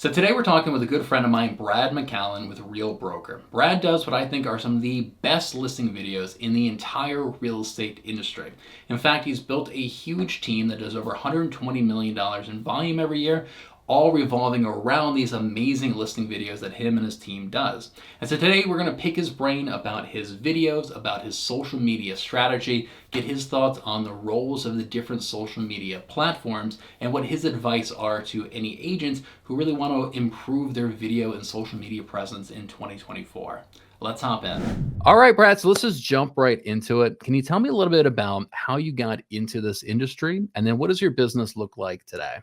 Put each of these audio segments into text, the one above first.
So today we're talking with a good friend of mine, Brad McCallum with Real Broker. Brad does what I think are some of the best listing videos in the entire real estate industry. In fact, he's built a huge team that does over $120 million in volume every year, all revolving around these amazing listing videos that him and his team does. And so today we're going to pick his brain about his videos, about his social media strategy, get his thoughts on the roles of the different social media platforms, and what his advice are to any agents who really want to improve their video and social media presence in 2024. Let's hop in. All right, Brad. So let's just jump right into it. Can you tell me a little bit about how you got into this industry? And then what does your business look like today?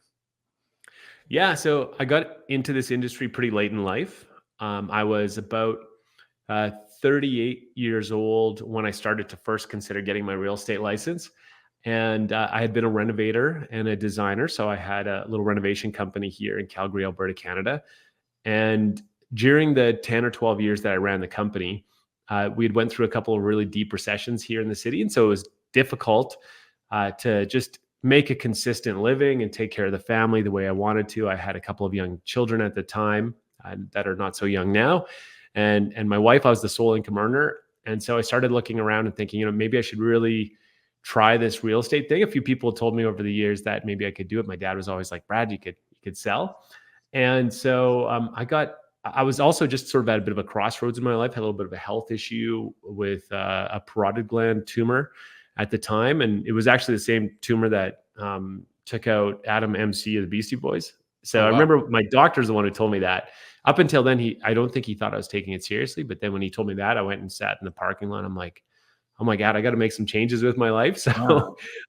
Yeah, so I got into this industry pretty late in life. I was about 38 years old when I started to first consider getting my real estate license. And I had been a renovator and a designer. So I had a little renovation company here in Calgary, Alberta, Canada. And during the 10 or 12 years that I ran the company, we had went through a couple of really deep recessions here in the city. And so it was difficult to just make a consistent living and take care of the family the way I wanted to. I had a couple of young children at the time that are not so young now. And my wife, I was the sole income earner. And so I started looking around and thinking, maybe I should really try this real estate thing. A few people told me over the years that maybe I could do it. My dad was always like, Brad, you could sell. And so I was also just sort of at a bit of a crossroads in my life, had a little bit of a health issue with a parotid gland tumor at the time. And it was actually the same tumor that took out Adam MC of the Beastie Boys. So Oh, I wow. remember my doctor's the one who told me that. Up until then, I don't think he thought I was taking it seriously. But then when he told me that, I went and sat in the parking lot. I'm like, oh my God, I got to make some changes with my life. Yeah.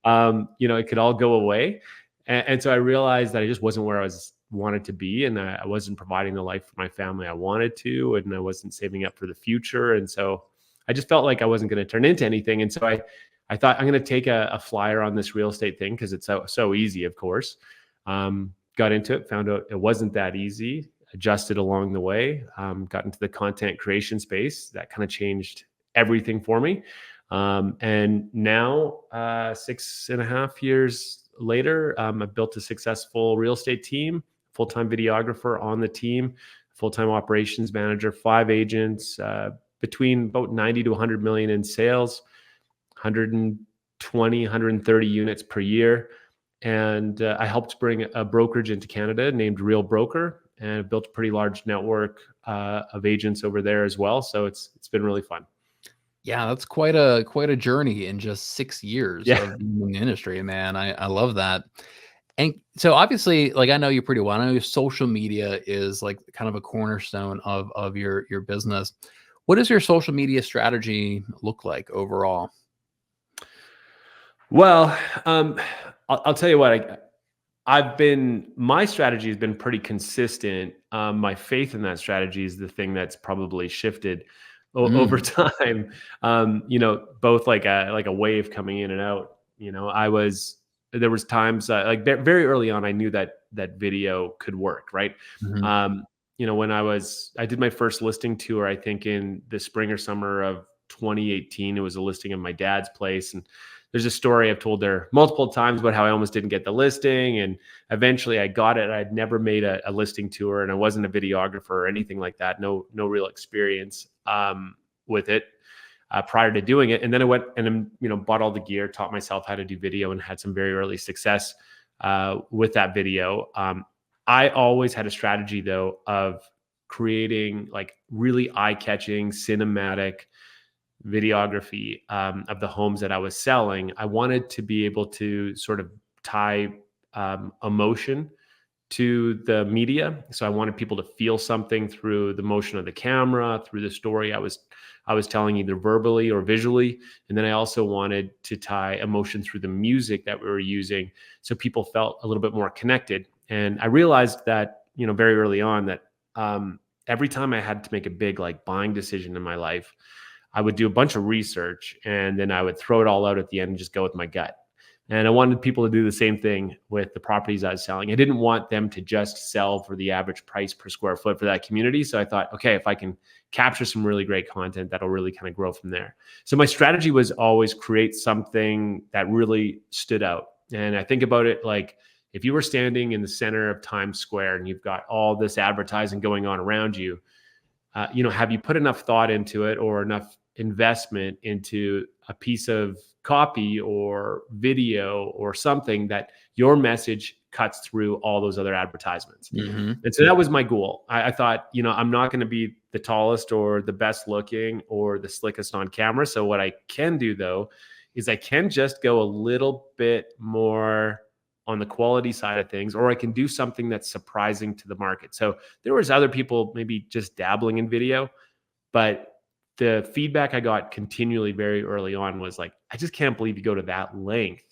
So, it could all go away. And so I realized that I just wasn't where I wanted to be. And I wasn't providing the life for my family I wanted to. And I wasn't saving up for the future. And so I just felt like I wasn't going to turn into anything. And so I thought I'm going to take a flyer on this real estate thing because it's so easy, of course. Got into it, found out it wasn't that easy, adjusted along the way, got into the content creation space. That kind of changed everything for me. And now, 6.5 years later, I've built a successful real estate team, full-time videographer on the team, full-time operations manager, 5 agents, between about 90 to 100 million in sales, 120, 130 units per year. And I helped bring a brokerage into Canada named Real Broker, and built a pretty large network of agents over there as well. So it's been really fun. Yeah, that's quite a journey in just 6 years Yeah. of being in the industry, man. I love that. And so obviously, like I know you pretty well. I know your social media is like kind of a cornerstone of your business. What does your social media strategy look like overall? Well, I'll tell you what, my strategy has been pretty consistent. My faith in that strategy is the thing that's probably shifted over Mm, time. Both like a wave coming in and out. There was times like very early on, I knew that video could work, right? mhm. Um, when I did my first listing tour, I think in the spring or summer of 2018, it was a listing of my dad's place. And there's a story I've told there multiple times about how I almost didn't get the listing. And eventually I got it. I'd never made a listing tour, and I wasn't a videographer or anything like that. No real experience with it prior to doing it. And then I went and, bought all the gear, taught myself how to do video, and had some very early success with that video. I always had a strategy though of creating like really eye-catching cinematic videography of the homes that I was selling. I wanted to be able to sort of tie emotion to the media. So I wanted people to feel something through the motion of the camera, through the story I was telling, either verbally or visually. And then I also wanted to tie emotion through the music that we were using, so people felt a little bit more connected. And I realized that, very early on, that every time I had to make a big like buying decision in my life, I would do a bunch of research, and then I would throw it all out at the end and just go with my gut. And I wanted people to do the same thing with the properties I was selling. I didn't want them to just sell for the average price per square foot for that community. So I thought, okay, if I can capture some really great content, that'll really kind of grow from there. So my strategy was always create something that really stood out. And I think about it like If you were standing in the center of Times Square and you've got all this advertising going on around you, have you put enough thought into it or enough investment into a piece of copy or video or something that your message cuts through all those other advertisements? Mm-hmm. And so that was my goal. I thought, I'm not going to be the tallest or the best looking or the slickest on camera. So what I can do though, is I can just go a little bit more on the quality side of things, or I can do something that's surprising to the market. So there was other people maybe just dabbling in video, but the feedback I got continually very early on was like, I just can't believe you go to that length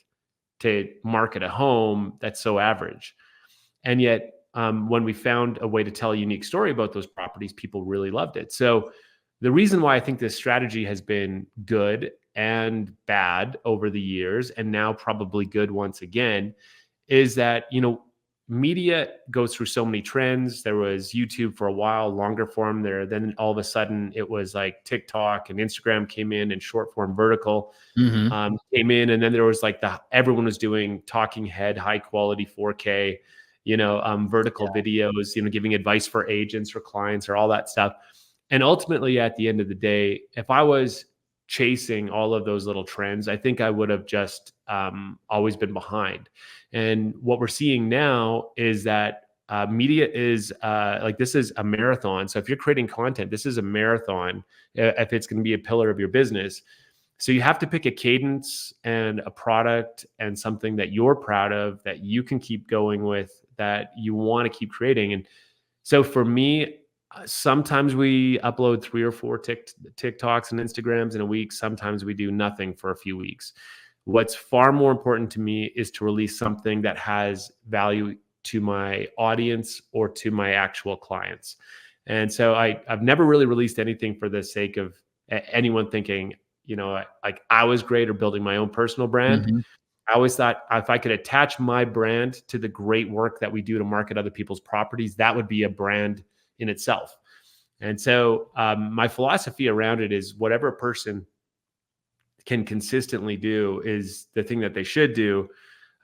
to market a home that's so average. And yet when we found a way to tell a unique story about those properties, people really loved it. So the reason why I think this strategy has been good and bad over the years, and now probably good once again, is that, media goes through so many trends. There was YouTube for a while, longer form there. Then all of a sudden it was like TikTok and Instagram came in and short form vertical came in. And then there was like everyone was doing talking head, high quality 4K, vertical videos, giving advice for agents or clients or all that stuff. And ultimately at the end of the day, if I was chasing all of those little trends, I think I would have just always been behind. And what we're seeing now is that media is this is a marathon. So if you're creating content, this is a marathon if it's going to be a pillar of your business. So you have to pick a cadence and a product and something that you're proud of, that you can keep going with, that you want to keep creating. And so for me, sometimes we upload 3 or 4 TikToks and Instagrams in a week. Sometimes we do nothing for a few weeks. What's far more important to me is to release something that has value to my audience or to my actual clients. And so I've never really released anything for the sake of anyone thinking, like I was great or building my own personal brand. Mm-hmm. I always thought if I could attach my brand to the great work that we do to market other people's properties, that would be a brand in itself. And so my philosophy around it is whatever a person can consistently do is the thing that they should do,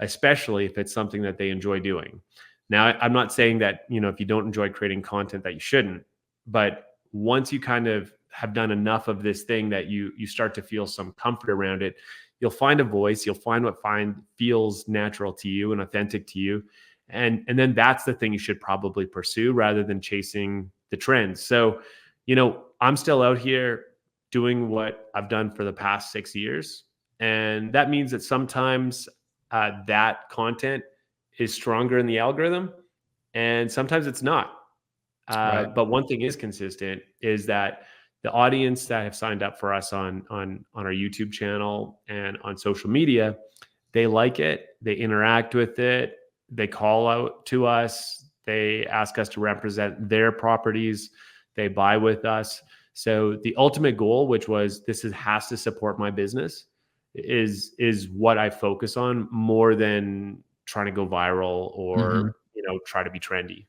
especially if it's something that they enjoy doing. Now, I'm not saying that, if you don't enjoy creating content that you shouldn't, but once you kind of have done enough of this thing that you start to feel some comfort around it, you'll find a voice, you'll find what feels natural to you and authentic to you. And then that's the thing you should probably pursue rather than chasing the trends. So, I'm still out here doing what I've done for the past 6 years. And that means that sometimes that content is stronger in the algorithm and sometimes it's not. Right. But one thing is consistent is that the audience that have signed up for us on our YouTube channel and on social media, they like it, they interact with it, they call out to us, they ask us to represent their properties, they buy with us. So the ultimate goal, which was has to support my business, is what I focus on more than trying to go viral or try to be trendy.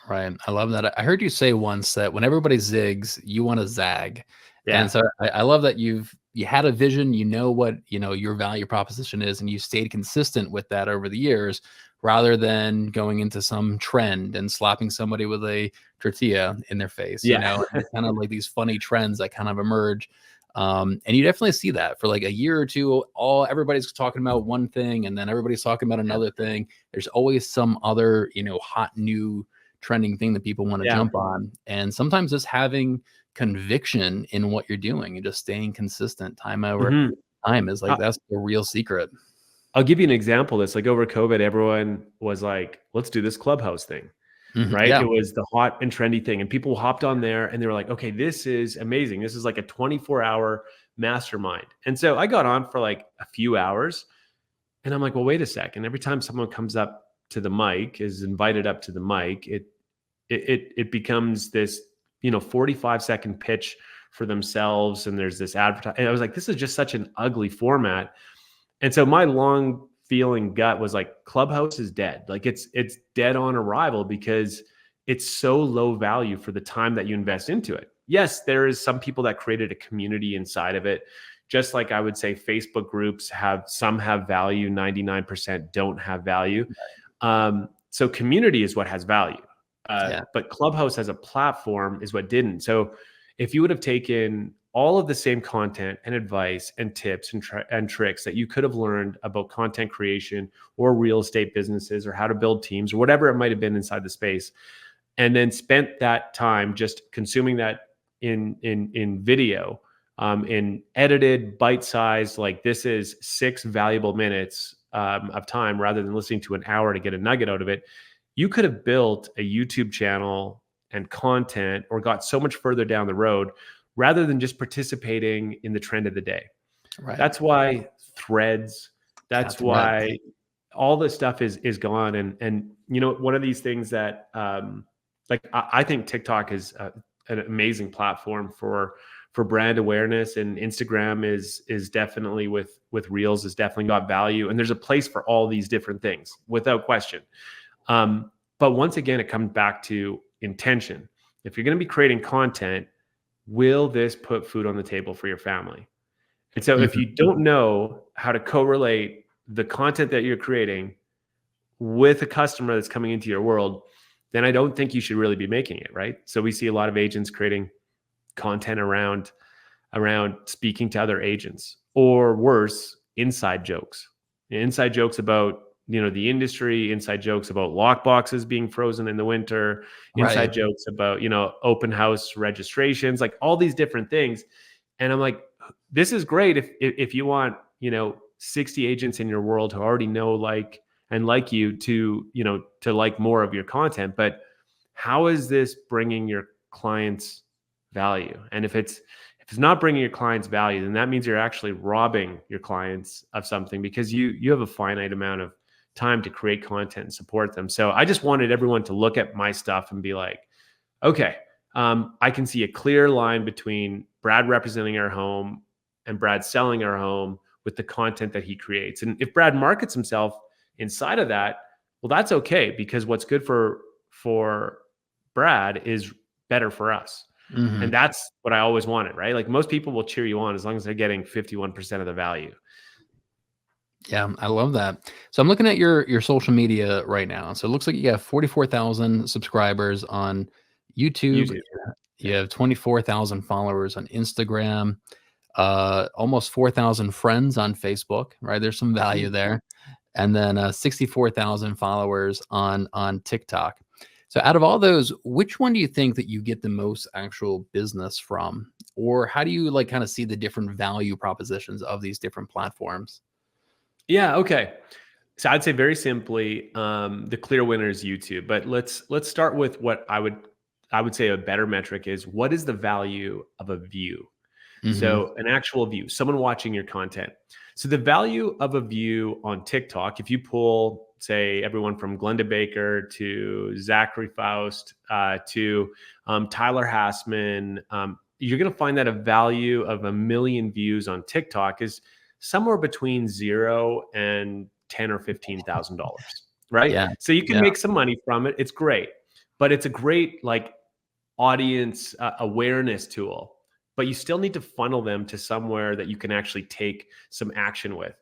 Right. I love that. I heard you say once that when everybody zigs, you want to zag. Yeah. And so I love that you had a vision, what, your value proposition is, and you stayed consistent with that over the years rather than going into some trend and slapping somebody with a tortilla in their face, kind of like these funny trends that kind of emerge. And you definitely see that for like a year or two, everybody's talking about one thing and then everybody's talking about another thing. There's always some other, hot new trending thing that people want to jump on. And sometimes just having conviction in what you're doing and just staying consistent time over time is like, that's the real secret. I'll give you an example. That's like over COVID, everyone was like, let's do this Clubhouse thing, right? Yeah. It was the hot and trendy thing. And people hopped on there and they were like, okay, this is amazing. This is like a 24-hour mastermind. And so I got on for like a few hours and I'm like, well, wait a second. Every time someone comes up to the mic, is invited up to the mic, it becomes this 45-second pitch for themselves, and there's this advertising. And I was like, this is just such an ugly format. And so my long feeling gut was like, Clubhouse is dead. Like it's dead on arrival because it's so low value for the time that you invest into it. Yes, there is some people that created a community inside of it. Just like I would say Facebook groups have value, 99% don't have value. So community is what has value. Yeah. But Clubhouse as a platform is what didn't. So if you would have taken all of the same content and advice and tips and tricks that you could have learned about content creation or real estate businesses or how to build teams or whatever it might have been inside the space, and then spent that time just consuming that in video, in edited bite-sized, like this is 6 valuable minutes of time rather than listening to an hour to get a nugget out of it, you could have built a YouTube channel and content or got so much further down the road rather than just participating in the trend of the day. Right. That's why threads, that's why all this stuff is gone. And you know, one of these things that like I think TikTok is an amazing platform for brand awareness, and Instagram is definitely with Reels has definitely got value, and there's a place for all these different things without question. But once again, it comes back to intention. If you're going to be creating content, will this put food on the table for your family? And so if you don't know how to correlate the content that you're creating with a customer that's coming into your world, then I don't think you should really be making it, right? So we see a lot of agents creating content around speaking to other agents, or worse, inside jokes about, you know, the industry, inside jokes about lock boxes being frozen in the winter, inside jokes about, you know, open house registrations, like all these different things. And I'm like, this is great if you want, you know, 60 agents in your world who already know, like you to, you know, to like more of your content, but how is this bringing your clients value? And if it's not bringing your clients value, then that means you're actually robbing your clients of something, because you have a finite amount of time to create content and support them. So I just wanted everyone to look at my stuff and be like, okay, I can see a clear line between Brad representing our home and Brad selling our home with the content that he creates. And if Brad markets himself inside of that, well, that's okay, because what's good for Brad is better for us. And that's what I always wanted, right? Like most people will cheer you on as long as they're getting 51% of the value. Yeah, I love that. So I'm looking at your social media right now. So it looks like you have 44,000 subscribers on YouTube. You have 24,000 followers on Instagram, almost 4,000 friends on Facebook, right? There's some value there. And then 64,000 followers on TikTok. So out of all those, which one do you think that you get the most actual business from? Or how do you like kind of see the different value propositions of these different platforms? Yeah. Okay. So I'd say very simply, the clear winner is YouTube. But let's start with what I would say a better metric is, what is the value of a view? So an actual view, someone watching your content. So the value of a view on TikTok, if you pull, say, everyone from Glenda Baker to Zachary Faust to Tyler Hassman, you're going to find that a value of 1 million views on TikTok is somewhere between $0 and $10,000 or $15,000, right? Yeah. So you can make some money from it. It's great, but it's a great like audience awareness tool. But you still need to funnel them to somewhere that you can actually take some action with.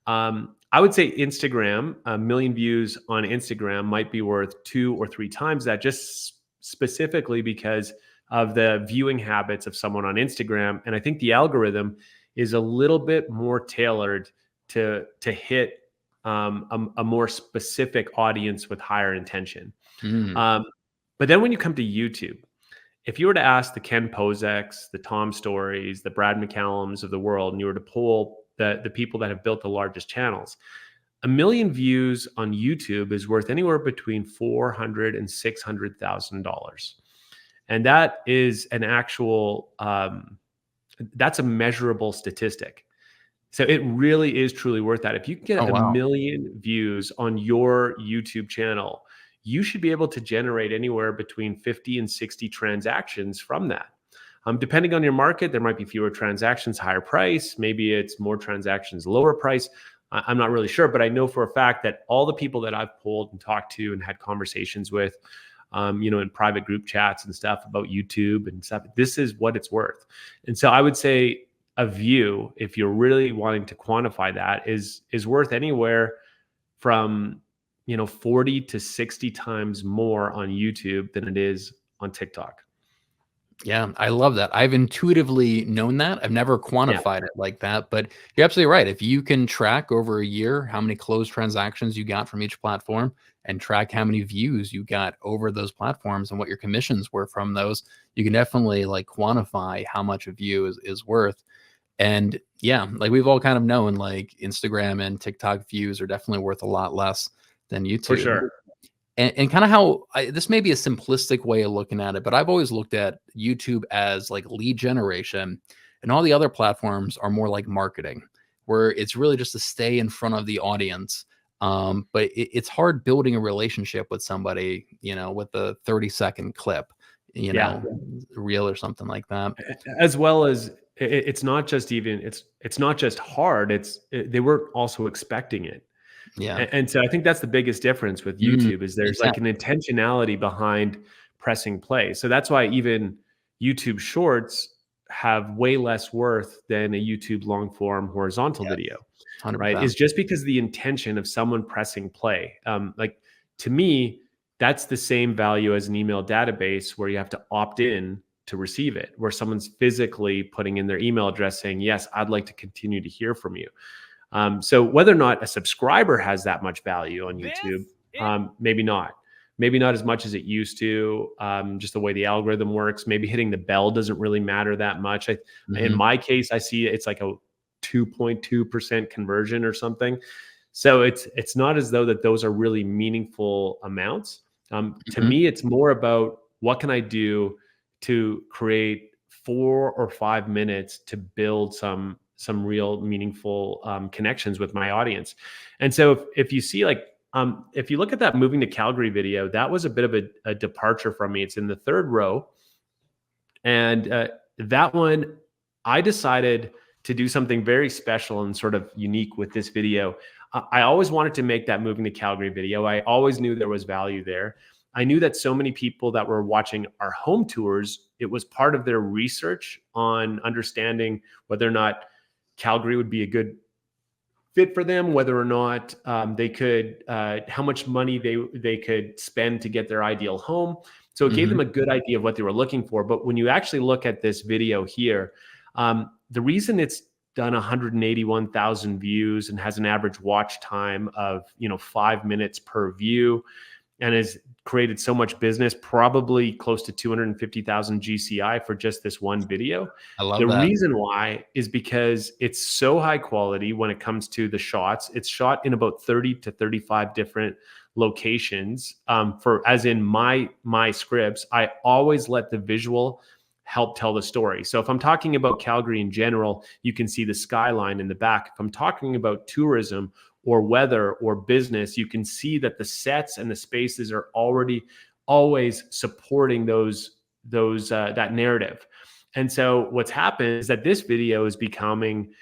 I would say Instagram, 1 million views on Instagram might be worth 2 or 3 times that, just specifically because of the viewing habits of someone on Instagram. And I think the algorithm is a little bit more tailored to hit a more specific audience with higher intention. But then when you come to YouTube, if you were to ask the Ken Pozeks, the Tom Stories, the Brad McCallum's of the world, and you were to poll the people that have built the largest channels, 1 million views on YouTube is worth anywhere between $400,000 and $600,000. And that is an actual, that's a measurable statistic. So it really is truly worth that. If you can get 1 million views on your YouTube channel, you should be able to generate anywhere between 50 and 60 transactions from that. Depending on your market, there might be fewer transactions, higher price. Maybe it's more transactions, lower price. I'm not really sure, but I know for a fact that all the people that I've polled and talked to and had conversations with, in private group chats and stuff about YouTube and stuff, this is what it's worth. And so I would say a view, if you're really wanting to quantify that, is worth anywhere from 40 to 60 times more on YouTube than it is on TikTok. Yeah, I love that. I've intuitively known that. I've never Yeah, quantified it like that, but you're absolutely right. If you can track over a year how many closed transactions you got from each platform and track how many views you got over those platforms and what your commissions were from those, you can definitely like quantify how much a view is worth. And yeah, like we've all kind of known like Instagram and TikTok views are definitely worth a lot less than for YouTube. sure. And kind of how this may be a simplistic way of looking at it, but I've always looked at YouTube as like lead generation, and all the other platforms are more like marketing, where it's really just to stay in front of the audience. But it's hard building a relationship with somebody, with a 30-second clip, Yeah. reel or something like that. As well as it's not just it's not just hard. They were also expecting it. Yeah. And so I think that's the biggest difference with Mm, YouTube is there's like an exactly. intentionality behind pressing play. So that's why even YouTube Shorts have way less worth than a YouTube long form horizontal Yes. video, right? 100%. Is just because the intention of someone pressing play. Like to me, that's the same value as an email database where you have to opt in to receive it, where someone's physically putting in their email address saying, yes, I'd like to continue to hear from you. So whether or not a subscriber has that much value on YouTube, maybe not. Maybe not as much as it used to. Just the way the algorithm works. Maybe hitting the bell doesn't really matter that much. In Mhm. my case, I see it's like a 2.2% conversion or something. So it's not as though that those are really meaningful amounts. To Mhm. me, it's more about what can I do to create 4 or 5 minutes to build some real meaningful connections with my audience. And so if you see like if you look at that moving to Calgary video, that was a bit of a departure from me. It's in the third row, and that one I decided to do something very special and sort of unique with this video. I always wanted to make that moving to Calgary video. I always knew there was value there. I knew that so many people that were watching our home tours, it was part of their research on understanding whether or not Calgary would be a good fit for them, whether or not they could, how much money they could spend to get their ideal home. So it gave them Mhm. a good idea of what they were looking for. But when you actually look at this video here, the reason it's done 181,000 views and has an average watch time of 5 minutes per view and has created so much business, probably close to 250,000 GCI for just this one video. I love The that. reason why is because it's so high quality when it comes to the shots. It's shot in about 30 to 35 different locations. For as in my scripts, I always let the visual help tell the story. So if I'm talking about Calgary in general, you can see the skyline in the back. If I'm talking about tourism or weather or business, you can see that the sets and the spaces are already always supporting those that narrative. And so what's happened is that this video is becoming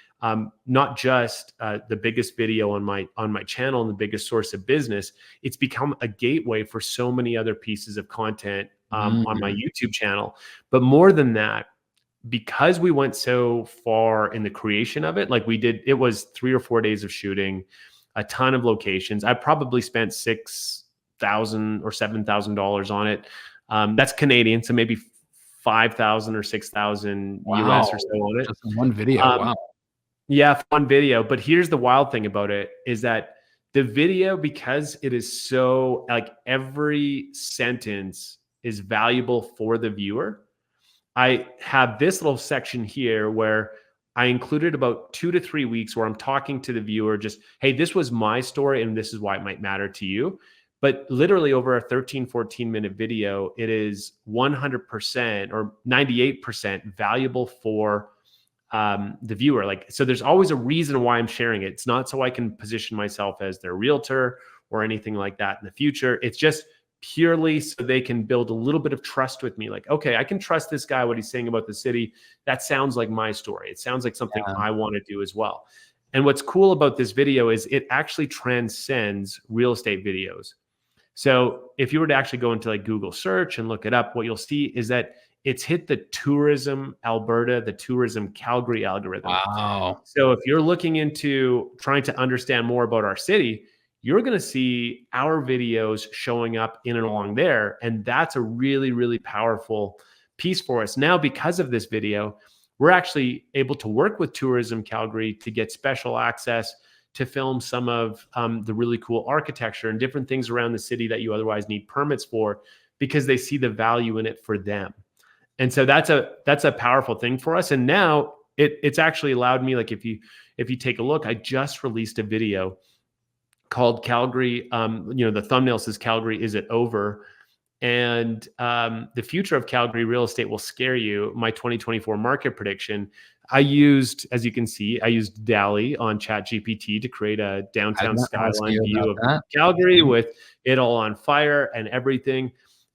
not just the biggest video on my channel and the biggest source of business. It's become a gateway for so many other pieces of content on my Mm. YouTube channel. But more than that, because we went so far in the creation of it, like we did, it was 3 or 4 days of shooting, a ton of locations. I probably spent $6,000 or $7,000 on it. That's Canadian, so maybe 5,000 or 6,000 US or Wow. so on it. Just in one video. Um, Wow. yeah, fun video. But here's the wild thing about it is that the video, because it is so like every sentence is valuable for the viewer. I have this little section here where I included about 2 to 3 weeks where I'm talking to the viewer, just, hey, this was my story and this is why it might matter to you. But literally over a 13, 14-minute video, it is 100% or 98% valuable for the viewer. Like, so there's always a reason why I'm sharing it. It's not so I can position myself as their realtor or anything like that in the future. It's just purely so they can build a little bit of trust with me. Like, okay, I can trust this guy, what he's saying about the city. That sounds like my story. It sounds like something Yeah. I want to do as well. And what's cool about this video is it actually transcends real estate videos. So if you were to actually go into like Google search and look it up, what you'll see is that it's hit the tourism Alberta, the tourism Calgary algorithm. Wow. So if you're looking into trying to understand more about our city, you're going to see our videos showing up in and along there. And that's a really, really powerful piece for us. Now, because of this video, we're actually able to work with Tourism Calgary to get special access to film some of the really cool architecture and different things around the city that you otherwise need permits for, because they see the value in it for them. And so that's a powerful thing for us. And now it's actually allowed me, like if you take a look, I just released a video called Calgary. The thumbnail says Calgary, is it over? And the future of Calgary real estate will scare you. My 2024 market prediction. I used, as you can see, I used DALL-E on ChatGPT to create a downtown skyline view of Calgary with it all on fire and everything.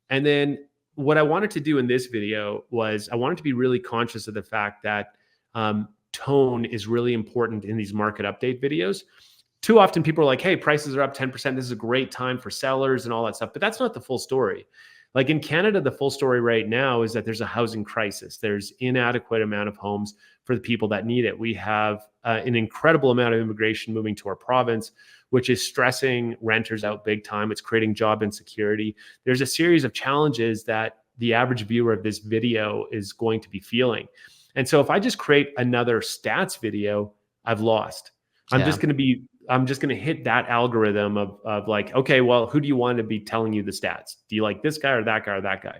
And then what I wanted to do in this video was I wanted to be really conscious of the fact that tone is really important in these market update videos. Too often people are like, hey, prices are up 10%. This is a great time for sellers and all that stuff. But that's not the full story. Like in Canada, the full story right now is that there's a housing crisis. There's inadequate amount of homes for the people that need it. We have an incredible amount of immigration moving to our province, which is stressing renters out big time. It's creating job insecurity. There's a series of challenges that the average viewer of this video is going to be feeling. And so if I just create another stats video, I've lost. I'm just going to hit that algorithm of like, okay, well, who do you want to be telling you the stats? Do you like this guy or that guy or that guy?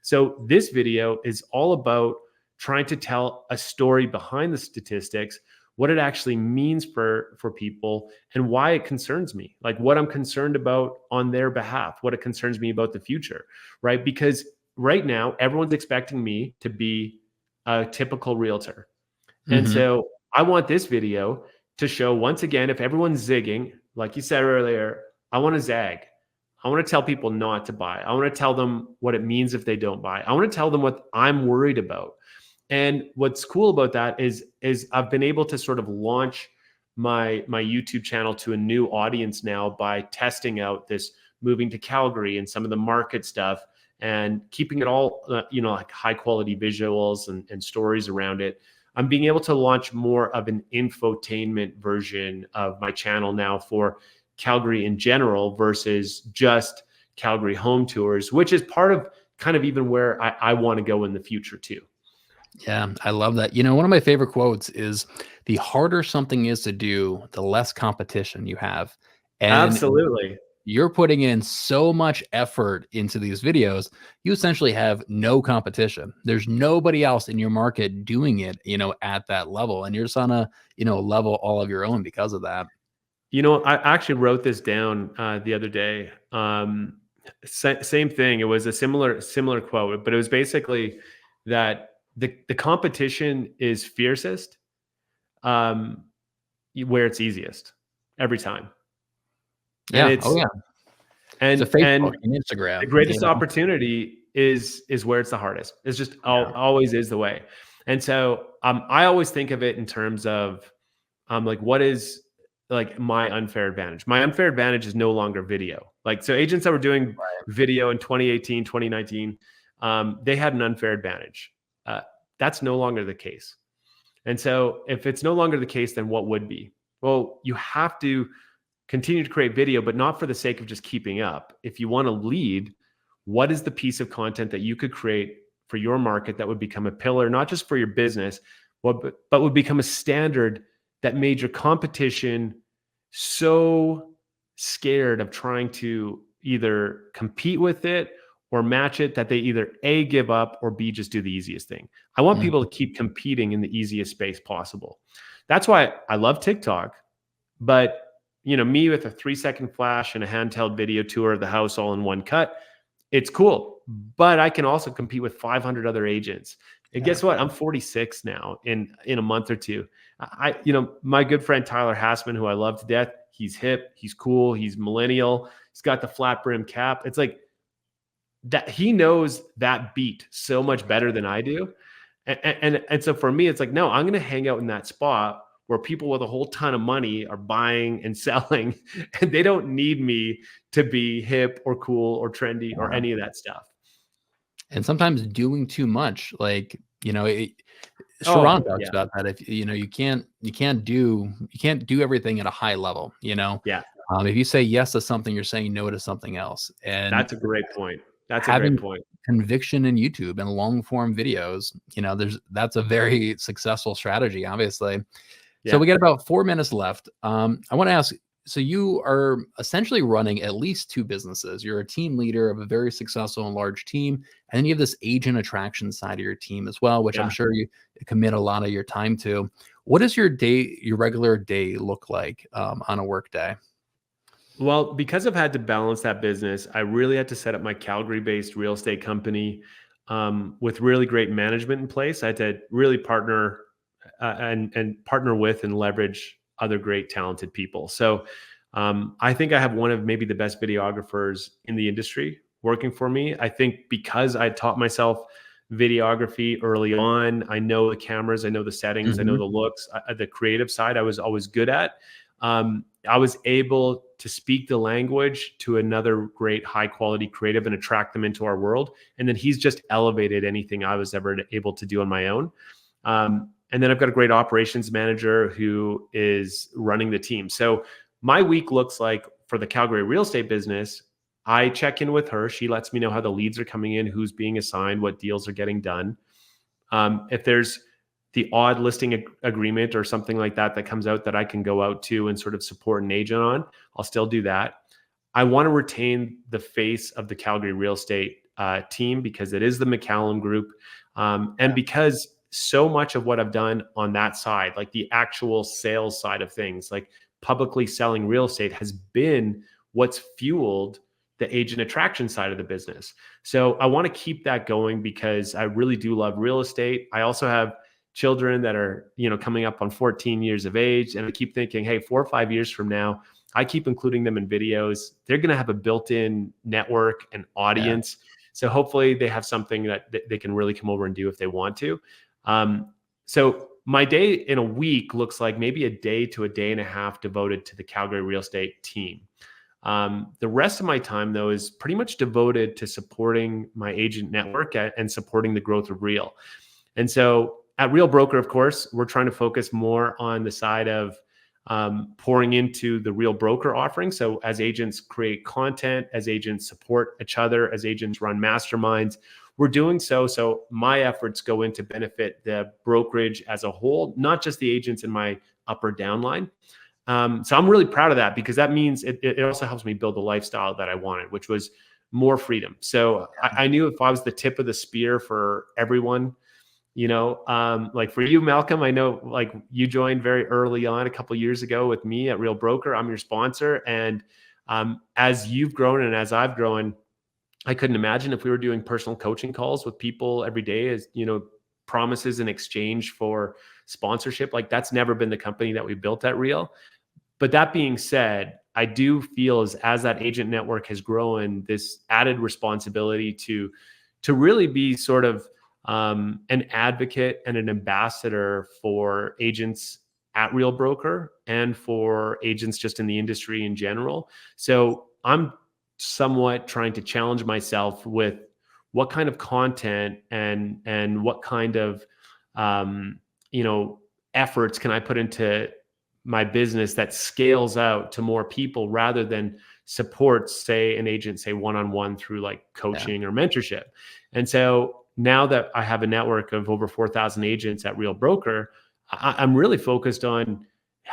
So this video is all about trying to tell a story behind the statistics, what it actually means for people and why it concerns me, like what I'm concerned about on their behalf, what it concerns me about the future, right? Because right now, everyone's expecting me to be a typical realtor. And so I want this video to show, once again, if everyone's zigging, like you said earlier, I want to zag. I want to tell people not to buy. I want to tell them what it means if they don't buy. I want to tell them what I'm worried about. And what's cool about that is I've been able to sort of launch my YouTube channel to a new audience now by testing out this moving to Calgary and some of the market stuff and keeping it all, like high quality visuals and stories around it. I'm being able to launch more of an infotainment version of my channel now for Calgary in general versus just Calgary home tours, which is part of kind of even where I want to go in the future too. Yeah, I love that. One of my favorite quotes is, the harder something is to do, the less competition you have. And absolutely. You're putting in so much effort into these videos, you essentially have no competition. There's nobody else in your market doing it, at that level. And you're just on a, level all of your own because of that. I actually wrote this down the other day. Same thing. It was a similar quote, but it was basically that the competition is fiercest where it's easiest every time. Yeah. And and Facebook and Instagram. The greatest opportunity is where it's the hardest. It's just always is the way. And so I always think of it in terms of like, what is like my unfair advantage? My unfair advantage is no longer video. Like, so agents that were doing video in 2018, 2019, they had an unfair advantage. That's no longer the case. And so if it's no longer the case, then what would be? Well, you have to continue to create video, but not for the sake of just keeping up. If you want to lead, what is the piece of content that you could create for your market that would become a pillar, not just for your business, but would become a standard that made your competition so scared of trying to either compete with it or match it that they either A, give up, or B, just do the easiest thing. I want people to keep competing in the easiest space possible. That's why I love TikTok, but me with a 3-second flash and a handheld video tour of the house all in one cut, it's cool. But I can also compete with 500 other agents. And guess what? I'm 46 now in a month or two. My good friend Tyler Hassman, who I love to death, he's hip, he's cool, he's millennial, he's got the flat brim cap. It's like that he knows that beat so much better than I do. And so for me, it's like, no, I'm going to hang out in that spot where people with a whole ton of money are buying and selling, and they don't need me to be hip or cool or trendy or any of that stuff. And sometimes doing too much, like, Sharon talks about that. If you can't do everything at a high level, Yeah. If you say yes to something, you're saying no to something else. And That's a great point. That's a great having point. conviction in YouTube and long form videos, that's a very successful strategy, obviously. So Yeah. we got about 4 minutes left. I want to ask, so you are essentially running at least two businesses. You're a team leader of a very successful and large team, and then you have this agent attraction side of your team as well, which I'm Yeah. sure you commit a lot of your time to. What does your regular day look like on a work day? Well, because I've had to balance that business, I really had to set up my Calgary-based real estate company with really great management in place. I had to really partner and partner with and leverage other great talented people. So I think I have one of maybe the best videographers in the industry working for me. I think because I taught myself videography early on, I know the cameras, I know the settings, I know Mhm. the looks, the creative side I was always good at. I was able to speak the language to another great high quality creative and attract them into our world. And then he's just elevated anything I was ever able to do on my own. And then I've got a great operations manager who is running the team. So my week looks like for the Calgary real estate business, I check in with her. She lets me know how the leads are coming in, who's being assigned, what deals are getting done. If there's the odd listing agreement or something like that that comes out that I can go out to and sort of support an agent on, I'll still do that. I want to retain the face of the Calgary real estate team because it is the McCallum group. And because so much of what I've done on that side, like the actual sales side of things, like publicly selling real estate, has been what's fueled the agent attraction side of the business. So I want to keep that going because I really do love real estate. I also have children that are, coming up on 14 years of age. And I keep thinking, hey, 4 or 5 years from now, I keep including them in videos. They're going to have a built-in network and Yeah. audience. So hopefully they have something that they can really come over and do if they want to. So my day in a week looks like maybe a day to a day and a half devoted to the Calgary real estate team. The rest of my time, though, is pretty much devoted to supporting my agent network and supporting the growth of Real. And so at Real Broker, of course, we're trying to focus more on the side of pouring into the Real Broker offering. So as agents create content, as agents support each other, as agents run masterminds, we're doing so. So my efforts go into benefit the brokerage as a whole, not just the agents in my up or down line. So I'm really proud of that because that means it also helps me build the lifestyle that I wanted, which was more freedom. So I knew if I was the tip of the spear for everyone, like for you, Malcolm, I know like you joined very early on a couple of years ago with me at Real Broker. I'm your sponsor. And as you've grown and as I've grown, I couldn't imagine if we were doing personal coaching calls with people every day as, promises in exchange for sponsorship. Like that's never been the company that we built at Real. But that being said, I do feel as that agent network has grown, this added responsibility to really be sort of an advocate and an ambassador for agents at Real Broker and for agents just in the industry in general. So I'm somewhat trying to challenge myself with what kind of content and what kind of efforts can I put into my business that scales out to more people rather than supports, say, an agent, say, one-on-one through like coaching or mentorship. And so now that I have a network of over 4,000 agents at Real Broker, I'm really focused on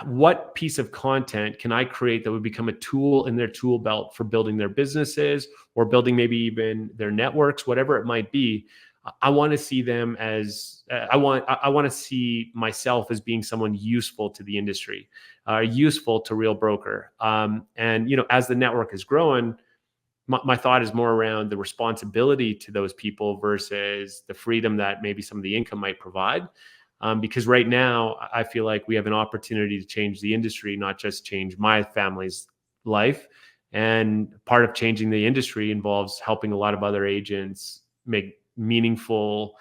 what piece of content can I create that would become a tool in their tool belt for building their businesses or building maybe even their networks, whatever it might be. I want to see them as I want to see myself as being someone useful to the industry, useful to Real Broker. And as the network is growing, my thought is more around the responsibility to those people versus the freedom that maybe some of the income might provide. Because right now, I feel like we have an opportunity to change the industry, not just change my family's life. And part of changing the industry involves helping a lot of other agents make meaningful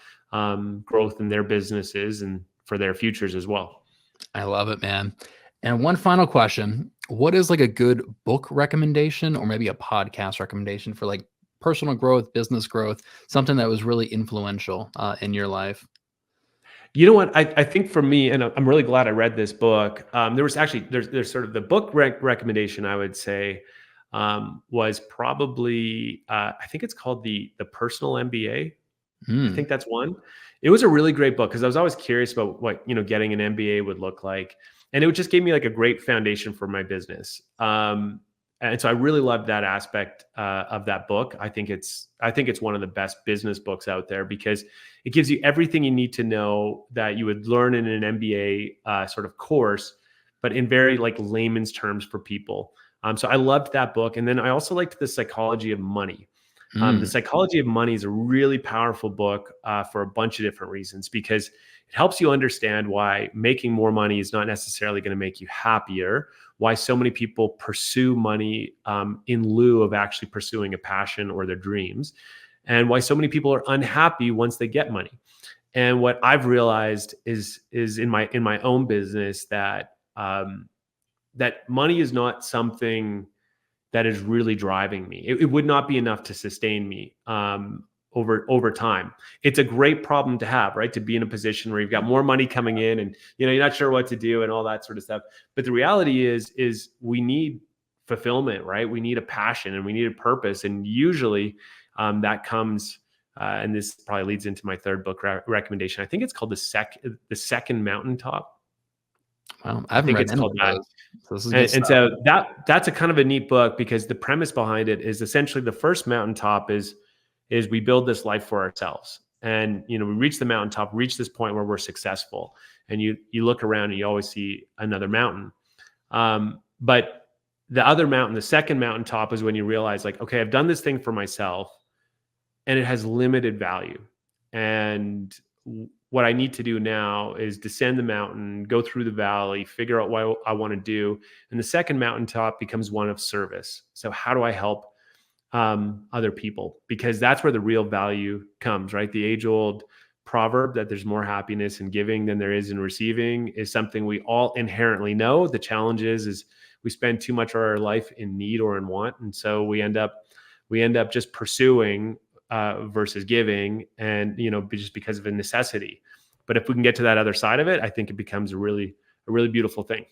growth in their businesses and for their futures as well. I love it, man. And one final question. What is like a good book recommendation or maybe a podcast recommendation for like personal growth, business growth, something that was really influential in your life? You know what? I think for me, and I'm really glad I read this book. There was actually there's sort of the book recommendation I would say was probably I think it's called the Personal MBA. I Hmm. think that's one. It was a really great book because I was always curious about what, getting an MBA would look like. And it just gave me like a great foundation for my business. And so I really loved that aspect of that book. I think it's one of the best business books out there because it gives you everything you need to know that you would learn in an MBA sort of course, but in very like layman's terms for people. So I loved that book. And then I also liked The Psychology of Money. The Hmm. Psychology of Money is a really powerful book for a bunch of different reasons because it helps you understand why making more money is not necessarily going to make you happier, why so many people pursue money in lieu of actually pursuing a passion or their dreams, and why so many people are unhappy once they get money. And what I've realized is in my own business that money is not something that is really driving me. It would not be enough to sustain me over time. It's a great problem to have, right? To be in a position where you've got more money coming in, and you're not sure what to do and all that sort of stuff. But the reality is we need fulfillment, right? We need a passion and we need a purpose, and usually that comes. And this probably leads into my third book recommendation. I think it's called the Second Mountaintop. Well, I I haven't think read it's any called of that. those. So this is good And stuff. so that's a kind of a neat book because the premise behind it is essentially the first mountaintop is we build this life for ourselves. And we reach the mountaintop, reach this point where we're successful. And you look around and you always see another mountain. But the other mountain, the second mountaintop, is when you realize, like, okay, I've done this thing for myself and it has limited value. And what I need to do now is descend the mountain, go through the valley, figure out what I want to do. And the second mountaintop becomes one of service. So how do I help other people? Because that's where the real value comes, right? The age old proverb that there's more happiness in giving than there is in receiving is something we all inherently know. The challenge is we spend too much of our life in need or in want. And so we end up just pursuing versus giving, and just because of a necessity. But if we can get to that other side of it, I think it becomes a really beautiful thing.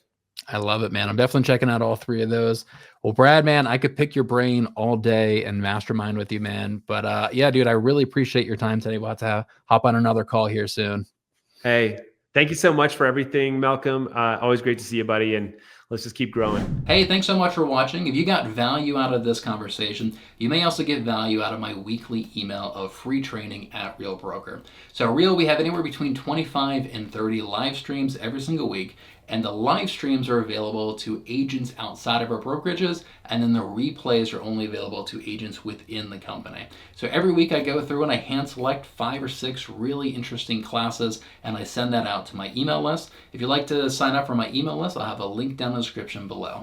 I love it, man. I'm definitely checking out all three of those. Well, Brad, man, I could pick your brain all day and mastermind with you, man. But yeah, dude, I really appreciate your time today. We'll have to hop on another call here soon. Hey, thank you so much for everything, Malcolm. Always great to see you, buddy. And let's just keep growing. Hey, thanks so much for watching. If you got value out of this conversation, you may also get value out of my weekly email of free training at Real Broker. So, Real, we have anywhere between 25 and 30 live streams every single week. And the live streams are available to agents outside of our brokerages, and then the replays are only available to agents within the company. So every week I go through and I hand select 5 or 6 really interesting classes, and I send that out to my email list. If you'd like to sign up for my email list, I'll have a link down in the description below.